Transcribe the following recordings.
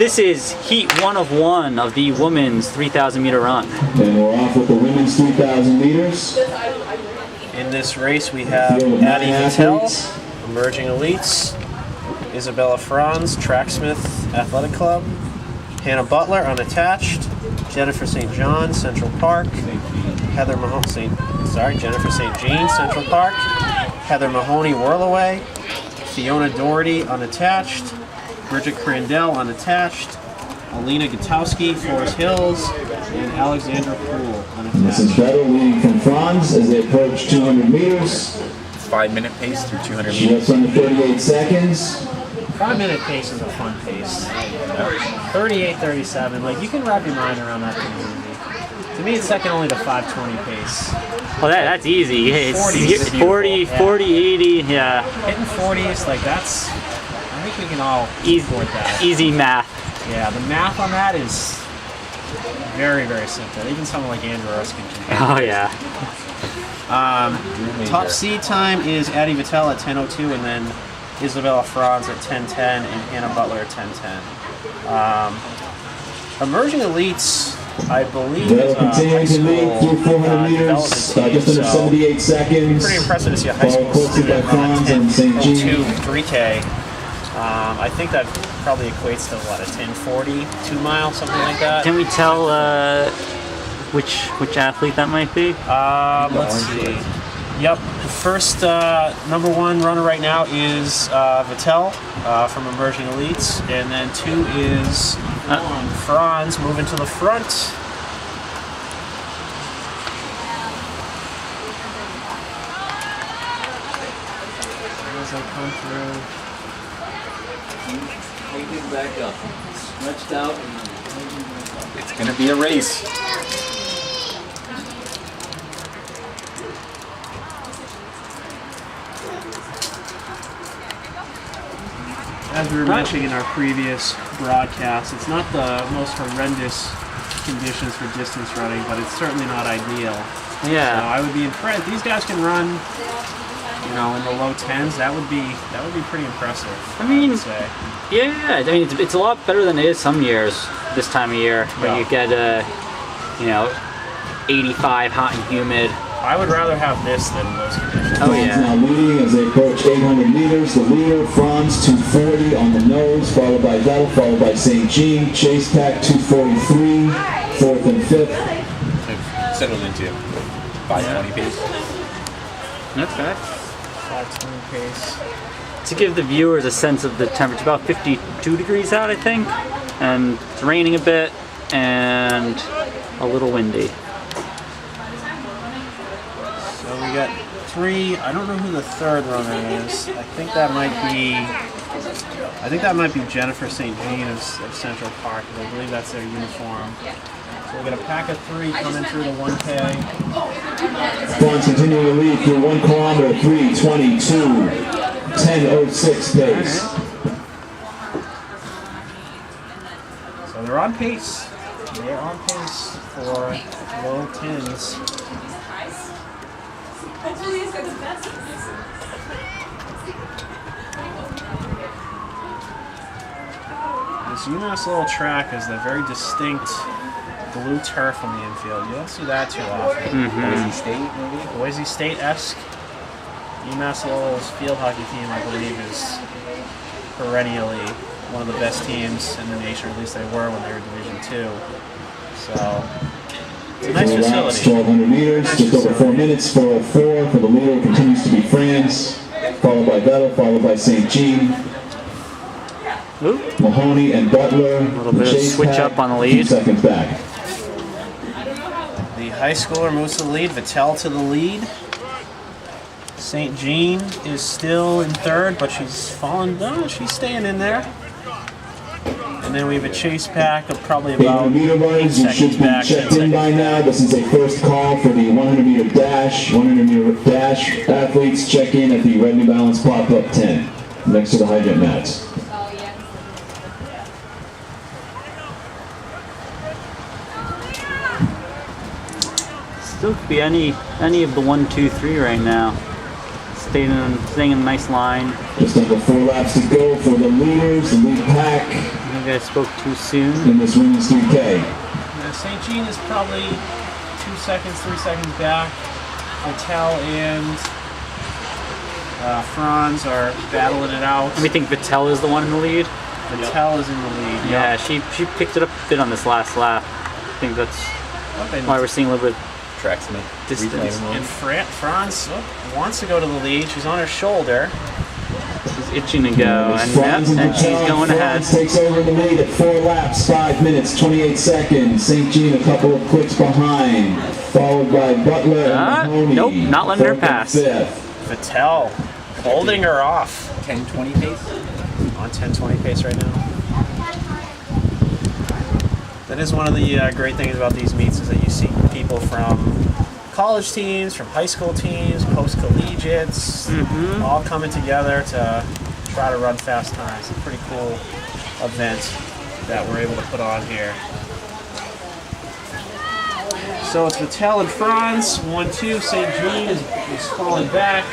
This is heat 1 of 1 of the women's 3,000 meter run. And we're off with the women's 3,000 meters. In this race we have Addie Vittel, Emerging Elites, Isabella Franz, Tracksmith Athletic Club, Hannah Butler, Unattached, Jennifer St. John, Central Park, Jennifer St. Jean, Central Park, Heather Mahoney, Whirlaway, Fiona Doherty, Unattached, Bridget Crandell, Unattached, Alina Gutowski, Forest Hills, and Alexandra Poole, Unattached. This is Vettel leading from Franz as they approach 200 meters. 5-minute pace through 200 She meters. looks under 38 seconds. 5-minute pace is a fun pace. 38:37, like you can wrap your mind around that pretty easy. To me, it's second only to 5:20 pace. Well, that's easy. It's 40s. 40, 40, 80, yeah. Hitting 40s, like that's, I think we can all support that. Easy math. Yeah, the math on that is very, very simple. Even someone like Andrew Erskine can do. Oh, yeah. Top seed time is Addie Vittel at 10:02, and then Isabella Franz at 10:10, and Hannah Butler at 10:10. Emerging Elites, I believe, is Vettel continuing to lead through 400 meters, just under 78 seconds. Pretty impressive to see a high school student run a 10:02 3K. I think that probably equates to what, a 10:40, 2 mile, something like that. Can we tell which athlete that might be? Let's see. Yep, first number 1 runner right now is Vittel from Emerging Elites, and then 2 is Franz moving to the front. As I come through. Back up, stretched out. It's going to be a race. As we were mentioning in our previous broadcast, it's not the most horrendous conditions for distance running, but it's certainly not ideal. Yeah. So I would be impressed. These guys can run, you know, in the low 10s. That would be pretty impressive. I mean, would say. yeah. I mean, it's a lot better than it is some years this time of year, where you get 85, hot and humid. I would rather have this than those conditions. Oh yeah. Now leading as they approach 800 meters. The leader, Franz, 240 on the nose, followed by Vettel, followed by St. Jean. Chase Pack, 243, 4th and 5th. They've settled into 5:20 pace. Okay. 5:20 pace. To give the viewers a sense of the temperature, about 52 degrees out, I think, and it's raining a bit and a little windy. So we got 3. I don't know who the third runner is. I think that might be Jennifer St. Jean of Central Park. I believe that's their uniform. So we got a pack of 3 coming through the 1K. Franz continuing to lead through 1 kilometer, 3:22, 10:06 pace. So they're on pace. They're on pace for low 10s. This UMass Lowell track has the very distinct blue turf on the infield. You don't see that too often. Boise State, maybe? Boise State-esque. UMass Lowell's field hockey team, I believe, is perennially one of the best teams in the nation, or at least they were when they were Division II. So, it's a nice facility. 1,200 meters, just over 4 minutes, 4:04 for the leader. Continues to be Franz, followed by Vettel, followed by St. Jean. Oop. Mahoney and Butler. A little bit of switch up on the lead. 2 seconds back. The high schooler moves to the lead, Vittel to the lead. St. Jean is still in third, but she's fallen down. She's staying in there. And then we have a chase pack of probably about 800 meter 8 runners, you should seconds be back. 10 checked in seconds by now. This is a first call for the 100 meter dash. 100 meter dash athletes check in at the Red New Balance pop-up tent next to the hydrant mats. Still could be any of the 1, 2, 3 right now. Staying in a nice line. Just under 4 laps to go for the leaders, the lead pack. You guys spoke too soon. in this women's 3K. St. Jean is probably 2 seconds, 3 seconds back. Vittel and Franz are battling it out. And we think Vittel is the one in the lead. Vittel is in the lead. Yeah, she picked it up a bit on this last lap. I think that's why we're seeing a little bit Tracksmith. distance. Reclaiming And Franz wants to go to the lead. She's on her shoulder. She's itching to go, and, Franz and she's Vittel. going ahead. Franz takes over the lead at 4 laps, 5 minutes, 28 seconds. St. Jean a couple of clicks behind, followed by Butler and Mahoney. Nope, not letting her fourth and pass. fifth. Vittel holding her off 10-20 pace. on 10:20 pace right now. That is one of the great things about these meets is that you see people from college teams, from high school teams, post-collegiates, all coming together to try to run fast times. It's a pretty cool event that we're able to put on here. So it's Vittel and Franz, 1-2. St. Jean is falling back.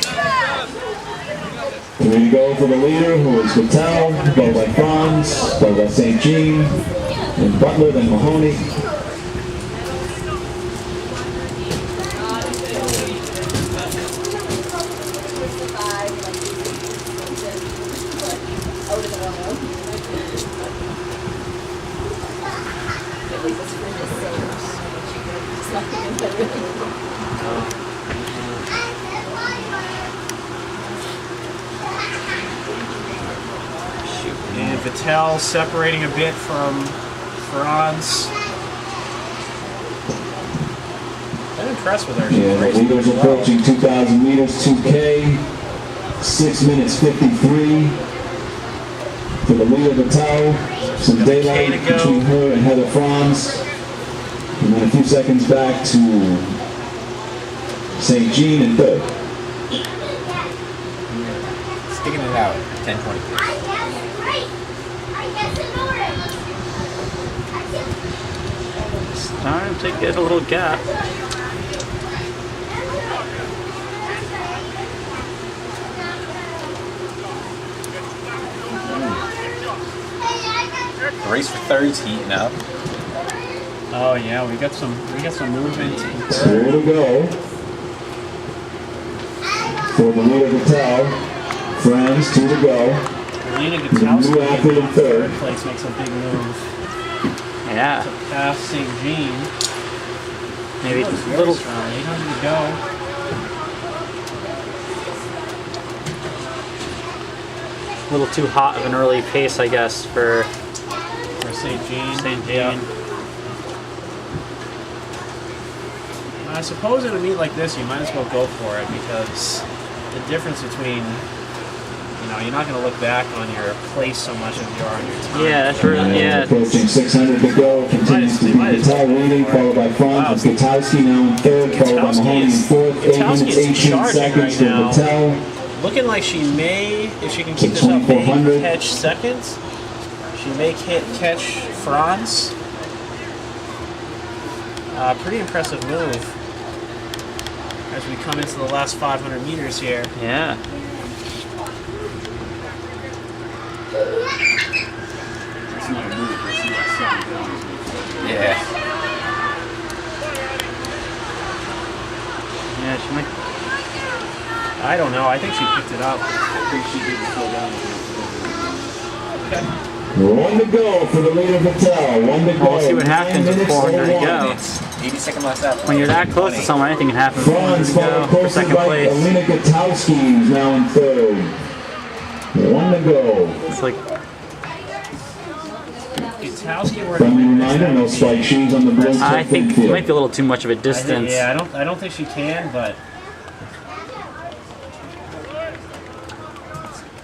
3 to go for the leader, who is Vittel, followed by Franz, followed by St. Jean, and Butler, then Mahoney. And Vittel separating a bit from Franz. I'm impressed with her. She's Yeah, the racing leader's pretty well. approaching 2,000 meters, 2K, 6 minutes 53. For the leader, Vittel, some Got a K daylight to go. between her and Heather Franz. And then a few seconds back to St. Jean in third. Sticking it out. 10-20 pace. Starting to get a little gap. The race for third's heating up. Oh yeah, we got some movement. So here to go. For the leader, Vittel, Franz, 2 to go. Alina New Gutowski athlete in in third. third place makes a big move. Yeah, Past St. Jean. maybe Looks just a very little. strong. 800 to go. Little too hot of an early pace, I guess, for For St. Jean. St. Jean. Yeah. I suppose in a meet like this, you might as well go for it because the difference between, you're not going to look back on your place so much as you are on your time. Yeah, that's really, yeah. Approaching 600 to go, continues to be Vittel leading, followed by Franz, with Gutowski now in third, followed by Mahoney in fourth, 8 Gutowski minutes, is 18 charging seconds right now. for Vittel. Looking like she may, if she can keep To this up, may 2400. catch second. She may catch Franz. Pretty impressive move as we come into the last 500 meters here. Yeah. Yeah. Yeah, she might. I don't know. I think she picked it up. One to go for the leader, Vittel. One to go. We'll see what happens with 400 to go. 82nd last lap. When you're that close to someone, anything can happen. Franz 400 to followed go for closely second by place. Alina Gutowski, who's now in third. One to go. It's like, Gutowski working Friendly with reminder, no spike shoes on the blue I think it field. might be a little too much of a I think, distance. yeah, I don't think she can, but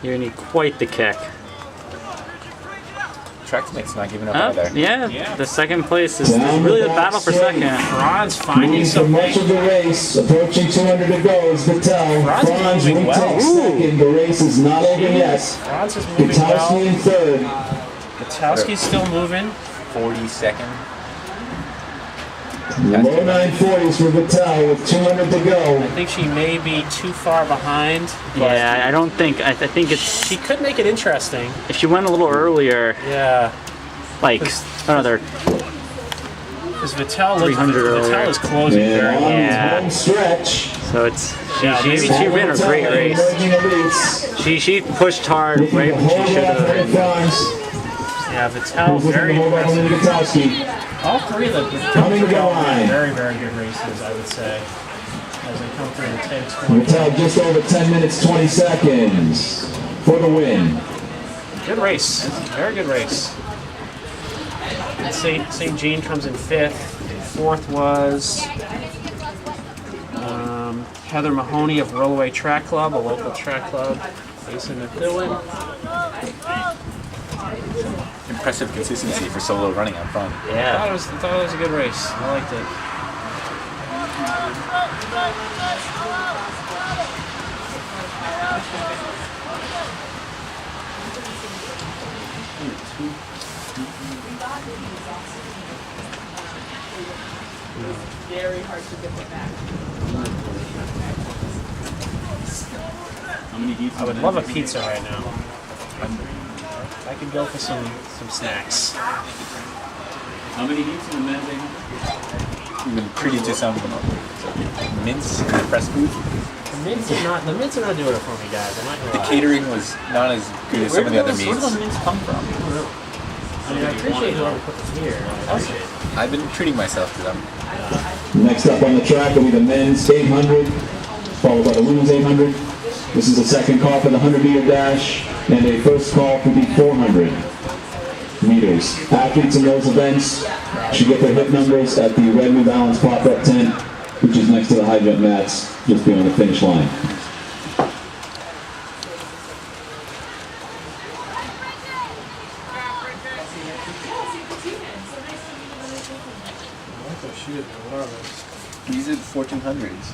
You need quite the kick. Tracksmith's not giving up Oh, either. yeah, Yeah. the second place is Down really the the battle for back straight. second. Franz finding Moving for much of something. the race, approaching 200 to go is Vittel. Franz is Franz moving well. retakes second. The race is not over yet. Franz is moving Gutowski well. in third. Gutowski's still moving. 42nd. Low 940s for Vittel with 200 to go. I think she may be too far behind. But Yeah, I don't think. I think it's she could make it interesting. if she went a little earlier. Yeah. like another Because Vittel, 300 Vittel earlier. is closing And very on well. Yeah. home stretch. So it's Yeah, maybe she ran a great race. She pushed hard right when she should have. And Yeah, Vittel, very impressive. All three of the Coming to the Vittel line. ran very, very good races, I would say, as they come through the 10 Mattel just over 10 minutes, 20 seconds for the win. Good race. Very good race. And St. Jean comes in 5th. 4th was Heather Mahoney of Rollaway Track Club, a local track club based in Methuen. Impressive consistency for solo running up front. Yeah. I thought it was a good race. I liked it. Very hard to get them back. I would love a pizza right now. I could go for some snacks. How many heats in the men's 800? We've been treated to some mince and press food. The mints are not doing it for me, guys. I'm not gonna The lie. catering was not as good as some of the other Where do meats. those mints come from? I mean, I appreciate whoever put them here. I appreciate it. I've been treating myself to them. Next up on the track will be the men's 800, followed by the women's 800. This is the second call for the 100-meter dash and a first call for the 400 meters. Athletes in those events should get their hip numbers at the Red New Balance pop-up tent, which is next to the high jump mats, just beyond the finish line. These are 1400s.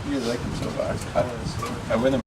You guys like them so far. I win them.